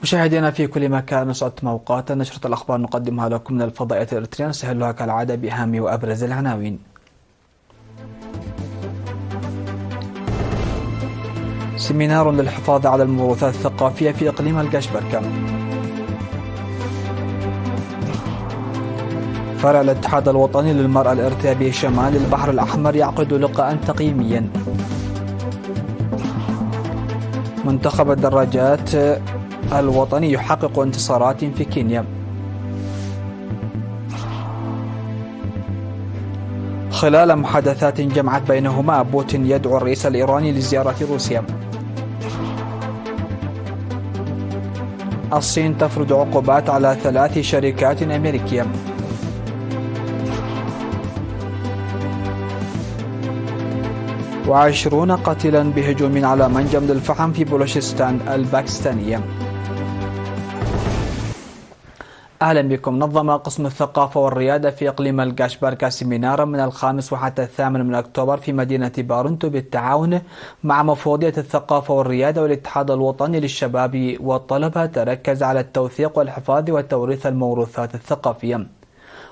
مشاهدينا في كل مكان، نسعد موقعات نشرة الأخبار نقدمها لكم من الفضائية الإريترية، نسهلها كالعادة بأهم وأبرز العناوين. سيمينار للحفاظ على الموروثات الثقافية في إقليم القشبركة. فرع الاتحاد الوطني للمرأة الإريترية بشمال البحر الأحمر يعقد لقاء تقييميا. منتخب الدراجات الوطني يحقق انتصارات في كينيا. خلال محادثات جمعت بينهما، بوتين يدعو الرئيس الإيراني لزيارة روسيا. الصين تفرض عقوبات على 3 شركات أمريكية. و20 قتيلا بهجوم على منجم للفحم في بلوشستان الباكستانية. أهلا بكم. نظم قسم الثقافة والريادة في إقليم القشبركة سيمينارا من 5 وحتى 8 من أكتوبر في مدينة بارنتو بالتعاون مع مفوضية الثقافة والريادة والاتحاد الوطني للشباب والطلبة، تركز على التوثيق والحفاظ وتوريث الموروثات الثقافية.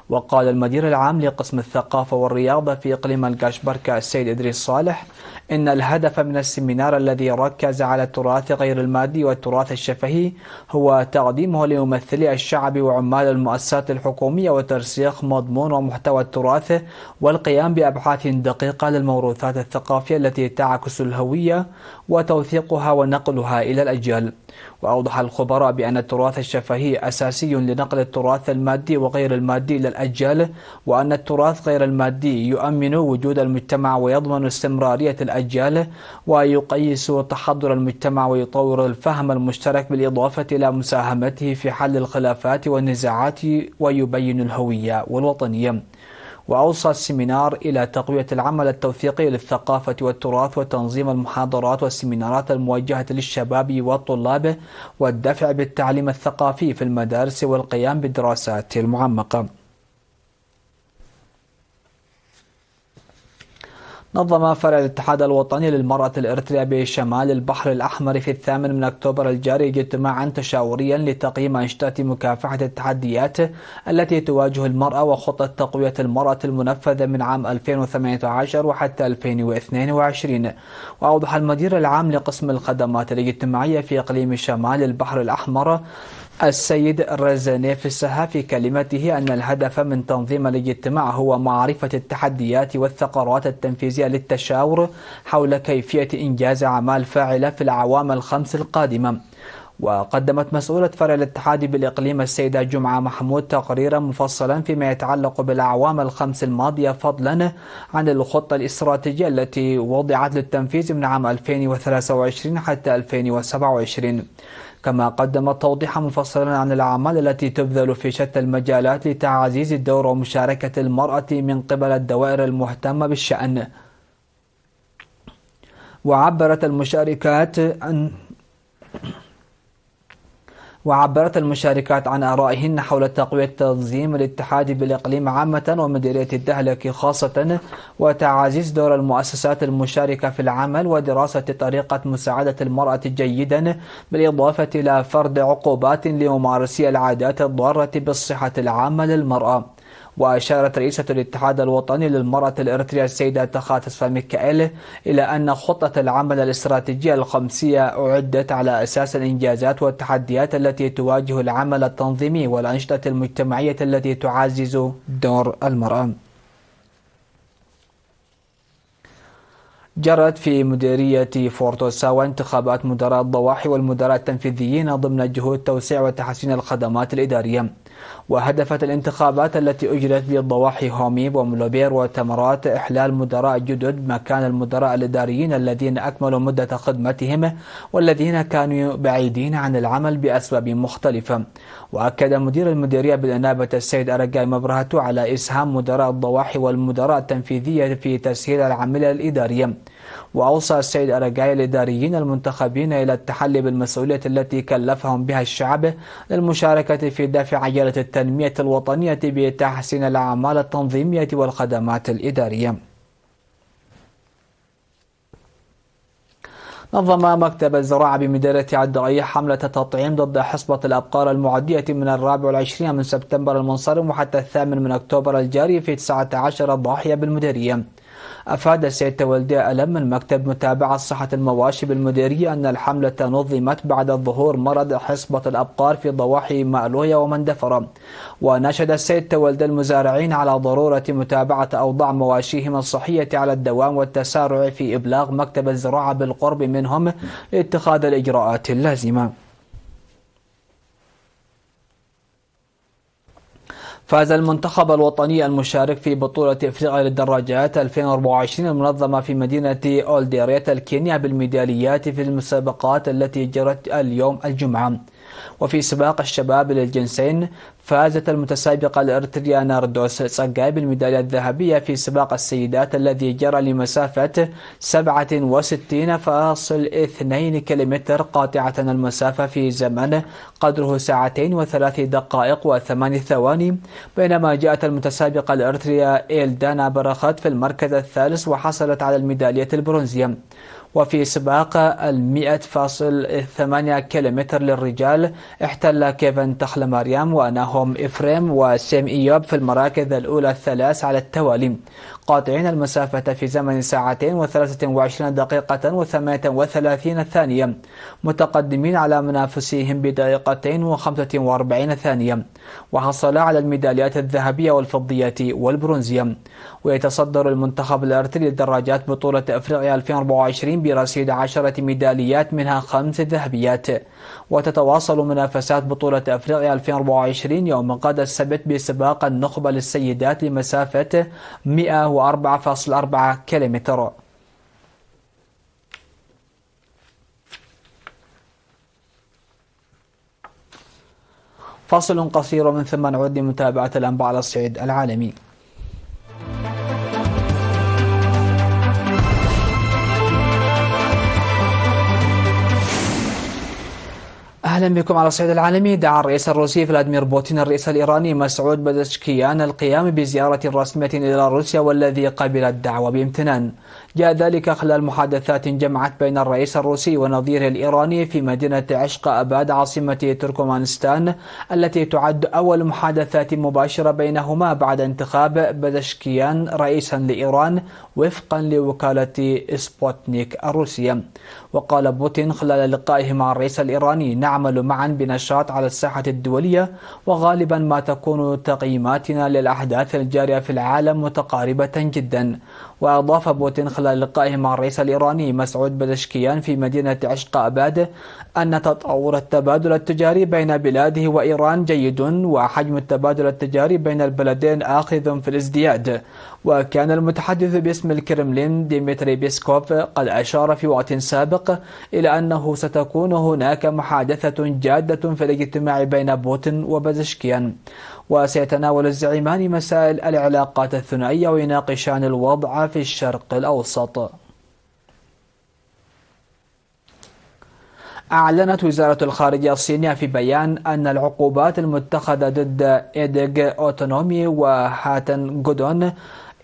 وقال المدير العام لقسم الثقافة والرياضة في إقليم القشبركة السيد إدريس صالح إن الهدف من السيمينار الذي ركز على التراث غير المادي والتراث الشفهي هو تقديمه لممثلي الشعب وعمال المؤسسات الحكومية وترسيخ مضمون ومحتوى التراث والقيام بأبحاث دقيقة للموروثات الثقافية التي تعكس الهوية وتوثيقها ونقلها إلى الأجيال. وأوضح الخبراء بأن التراث الشفهي أساسي لنقل التراث المادي وغير المادي إلى الأجيال، وأن التراث غير المادي يؤمن وجود المجتمع ويضمن استمرارية الأجيال ويقيس تحضر المجتمع ويطور الفهم المشترك، بالإضافة إلى مساهمته في حل الخلافات والنزاعات ويبين الهوية والوطنية. وأوصى السيمينار إلى تقوية العمل التوثيقي للثقافة والتراث وتنظيم المحاضرات والسيمينارات الموجهة للشباب والطلاب والدفع بالتعليم الثقافي في المدارس والقيام بالدراسات المعمقة. نظم فرع الاتحاد الوطني للمرأة الإريترية بشمال البحر الأحمر في 8 من أكتوبر الجاري اجتماعا تشاوريا لتقييم أنشطة مكافحة التحديات التي تواجه المرأة وخطة تقوية المرأة المنفذة من عام 2018 وحتى 2022. وأوضح المدير العام لقسم الخدمات الاجتماعية في إقليم شمال البحر الأحمر السيد رزانيف السها في كلمته أن الهدف من تنظيم الاجتماع هو معرفة التحديات والثغرات التنفيذية للتشاور حول كيفية إنجاز أعمال فاعلة في الأعوام ال5 القادمة. وقدمت مسؤولة فرع الاتحاد بالإقليم السيدة جمعة محمود تقريرا مفصلا فيما يتعلق بالأعوام ال5 الماضية، فضلا عن الخطة الاستراتيجية التي وضعت للتنفيذ من عام 2023 حتى 2027. كما قدمت توضيحا مفصلا عن الأعمال التي تبذل في شتى المجالات لتعزيز الدور ومشاركة المرأة من قبل الدوائر المهتمة بالشأن. وعبرت المشاركات عن آرائهن حول تقوية تنظيم الاتحاد بالإقليم عامة ومديرية الدهلك خاصة، وتعزيز دور المؤسسات المشاركة في العمل، ودراسة طريقة مساعدة المرأة جيدا، بالإضافة إلى فرض عقوبات لممارسي العادات الضارة بالصحة العامة للمرأة. وأشارت رئيسة الاتحاد الوطني للمرأة الإريترية السيدة تخاتسفا ميكائيل إلى أن خطة العمل الاستراتيجية ال5 أعدت على أساس الإنجازات والتحديات التي تواجه العمل التنظيمي والأنشطة المجتمعية التي تعزز دور المرأة. جرت في مديرية فورتو ساوا انتخابات مدراء الضواحي والمدراء التنفيذيين ضمن جهود توسيع وتحسين الخدمات الإدارية. وهدفت الانتخابات التي أجرت بالضواحي هوميب وملوبير وتمرات إحلال مدراء جدد مكان المدراء الإداريين الذين أكملوا مدة خدمتهم والذين كانوا بعيدين عن العمل بأسباب مختلفة. وأكد مدير المديرية بالإنابة السيد أرقاي مبرهتو على إسهام مدراء الضواحي والمدراء التنفيذية في تسهيل العملية الإدارية. وأوصى السيد أرقاي الإداريين المنتخبين إلى التحلي بالمسؤولية التي كلفهم بها الشعب للمشاركة في دفع عجلة التنمية الوطنية بتحسين الأعمال التنظيمية والخدمات الإدارية. نظم مكتب الزراعة بمديرية الدرعية حملة تطعيم ضد حصبة الأبقار المعدية من 24 من سبتمبر المنصرم وحتى 8 من أكتوبر الجاري في 19 ضاحية بالمديرية. أفاد السيد تولدي ألم من مكتب متابعة صحة المواشي بالمديرية أن الحملة نظمت بعد ظهور مرض حصبة الأبقار في ضواحي مألوية ومندفرة. وناشد السيد تولدي المزارعين على ضرورة متابعة أوضاع مواشيهم الصحية على الدوام والتسارع في إبلاغ مكتب الزراعة بالقرب منهم لاتخاذ الإجراءات اللازمة. فاز المنتخب الوطني المشارك في بطولة إفريقيا للدراجات 2024 المنظمة في مدينة أولديريت الكينيا بالميداليات في المسابقات التي جرت اليوم الجمعة. وفي سباق الشباب للجنسين فازت المتسابقة الإريترية ناردوس تسقاي بالميدالية الذهبية في سباق السيدات الذي جرى لمسافة 67.2 كيلومتر قاطعة المسافة في زمن قدره 2 2 دقائق و8 ثواني، بينما جاءت المتسابقة الإريترية إيلدانا برخت في المركز الثالث وحصلت على الميدالية البرونزية. وفي سباق 100.8 كيلومتر للرجال احتل كيفن تخلماريام وناهوم إفريم وسيم إيوب في المراكز الأولى الثلاث على التوالي، قاطعين المسافة في زمن 2 و23 دقيقة و38 ثانية، متقدمين على منافسيهم بدقيقتين و45 ثانية، وحصل على الميداليات الذهبية والفضية والبرونزية. ويتصدر المنتخب الإريتري للدراجات بطولة أفريقيا 2024 برصيد 10 ميداليات منها 5 ذهبيات. وتتواصل منافسات بطولة أفريقيا 2024 يوم غد السبت بسباق النخبة للسيدات لمسافة 104.4 كيلومتر. فاصل قصير من ثم نعود لمتابعة الأنباء على الصعيد العالمي. أهلا بكم على الصعيد العالمي. دعا الرئيس الروسي فلاديمير بوتين الرئيس الإيراني مسعود بزشكيان القيام بزيارة رسمية إلى روسيا، والذي قبل الدعوة بامتنان. جاء ذلك خلال محادثات جمعت بين الرئيس الروسي ونظيره الإيراني في مدينة عشق أباد عاصمة تركمانستان، التي تعد أول محادثات مباشرة بينهما بعد انتخاب بزشكيان رئيسا لإيران وفقا لوكالة سبوتنيك الروسية. وقال بوتين خلال لقائه مع الرئيس الإيراني: نعمل معا بنشاط على الساحة الدولية، وغالبا ما تكون تقييماتنا للأحداث الجارية في العالم متقاربة جدا. وأضاف بوتين خلال لقائه مع الرئيس الإيراني مسعود بزشكيان في مدينة عشق أباد أن تطور التبادل التجاري بين بلاده وإيران جيد، وحجم التبادل التجاري بين البلدين آخذ في الازدياد. وكان المتحدث باسم الكرملين ديمتري بيسكوف قد أشار في وقت سابق إلى أنه ستكون هناك محادثة جادة في الاجتماع بين بوتين وبزشكيان، وسيتناول الزعيمان مسائل العلاقات الثنائية ويناقشان الوضع في الشرق الأوسط. أعلنت وزارة الخارجية الصينية في بيان أن العقوبات المتخذة ضد إيدغ أوتونومي وهاتن غودون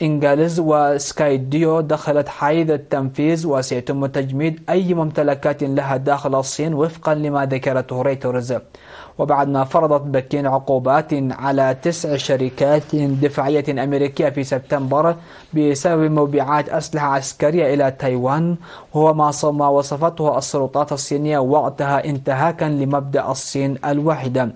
إنجلز وسكاي ديو دخلت حيز التنفيذ، وسيتم تجميد أي ممتلكات لها داخل الصين وفقا لما ذكرته رويترز. وبعد ما فرضت بكين عقوبات على 9 شركات دفاعية أمريكية في سبتمبر بسبب مبيعات أسلحة عسكرية إلى تايوان، وهو ما وصفته السلطات الصينية وقتها انتهاكا لمبدأ الصين الواحدة.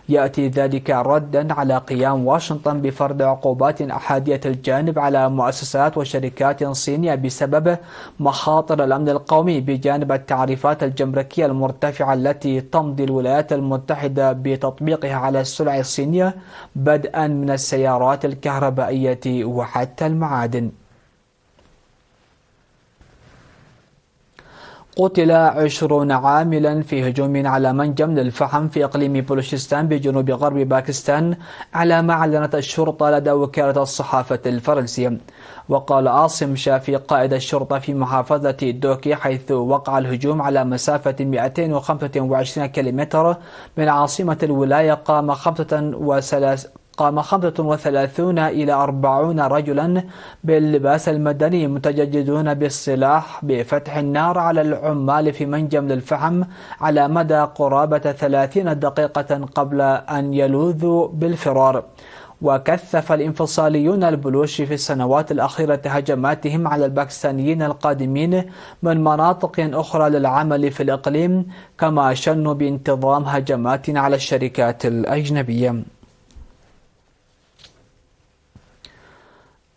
يأتي ذلك ردا على قيام واشنطن بفرض عقوبات أحادية الجانب على مؤسسات وشركات صينية بسبب مخاطر الأمن القومي، بجانب التعريفات الجمركية المرتفعة التي تمضي الولايات المتحدة بتطبيقها على السلع الصينية، بدءا من السيارات الكهربائية وحتى المعادن. قتل 20 عاملا في هجوم على منجم للفحم في إقليم بلوشستان بجنوب غرب باكستان، على ما أعلنت الشرطة لدى وكالة الصحافة الفرنسية. وقال عاصم شافي قائد الشرطة في محافظة دوكي، حيث وقع الهجوم على مسافة 225 كيلومتر من عاصمة الولاية، قام 35 إلى 40 رجلا باللباس المدني متجددون بالسلاح بفتح النار على العمال في منجم للفحم على مدى قرابة 30 دقيقة قبل أن يلوذوا بالفرار. وكثف الانفصاليون البلوش في السنوات الأخيرة هجماتهم على الباكستانيين القادمين من مناطق أخرى للعمل في الإقليم، كما شنوا بانتظام هجمات على الشركات الأجنبية.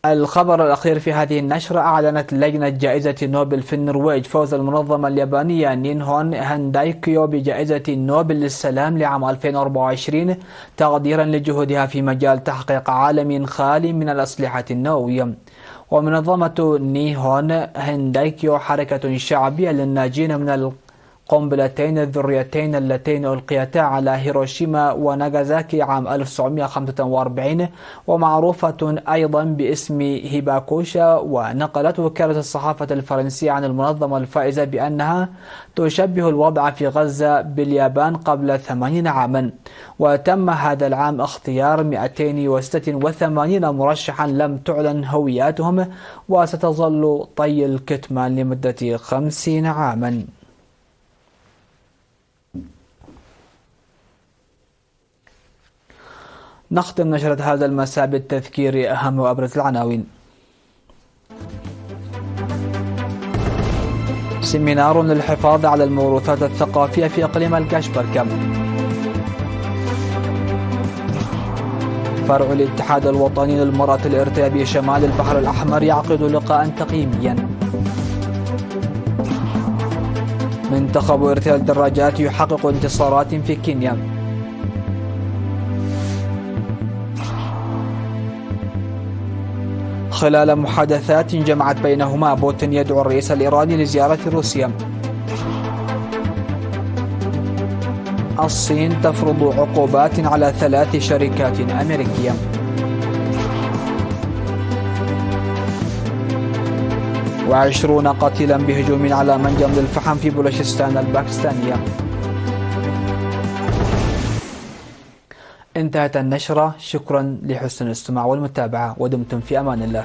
الخبر الأخير في هذه النشرة: أعلنت لجنة جائزة نوبل في النرويج فوز المنظمة اليابانية نينهون هاندايكيو بجائزة نوبل للسلام لعام 2024 تقديرا لجهودها في مجال تحقيق عالم خالي من الأسلحة النووية. ومنظمة نيهون هاندايكيو حركة شعبية للناجين من القنبلتين الذريتين اللتين ألقيتا على هيروشيما وناغازاكي عام 1945، ومعروفة أيضا باسم هيباكوشا. ونقلت وكالة الصحافة الفرنسية عن المنظمة الفائزة بأنها تشبه الوضع في غزة باليابان قبل 80 عاما. وتم هذا العام اختيار 286 مرشحا لم تعلن هوياتهم، وستظل طي الكتمان لمدة 50 عاما. نختم نشرة هذا المساء بالتذكير أهم وأبرز العناوين. سيمينار للحفاظ على الموروثات الثقافية في إقليم الكاشبركة. فرع الاتحاد الوطني للمرأة الإرترابية شمال البحر الأحمر يعقد لقاء تقييميا. منتخب إرتراء الدراجات يحقق انتصارات في كينيا. خلال محادثات جمعت بينهما، بوتين يدعو الرئيس الإيراني لزيارة روسيا. الصين تفرض عقوبات على 3 شركات أمريكية. و20 قتيلا بهجوم على منجم للفحم في بلوشستان الباكستانية. انتهت النشرة. شكرا لحسن الاستماع والمتابعة، ودمتم في أمان الله.